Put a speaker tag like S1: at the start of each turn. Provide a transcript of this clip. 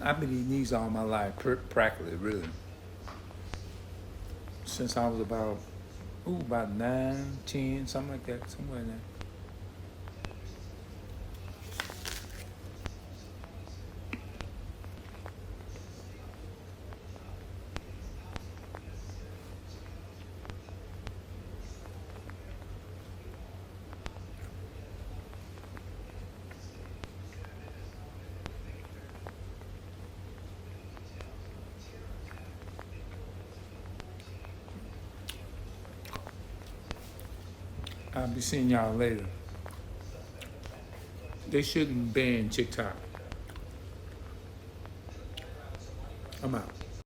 S1: I've been eating these all my life, practically, really, since I was about 9, 10, something like that, somewhere in there. I'll be seeing y'all later. They shouldn't ban TikTok. I'm out.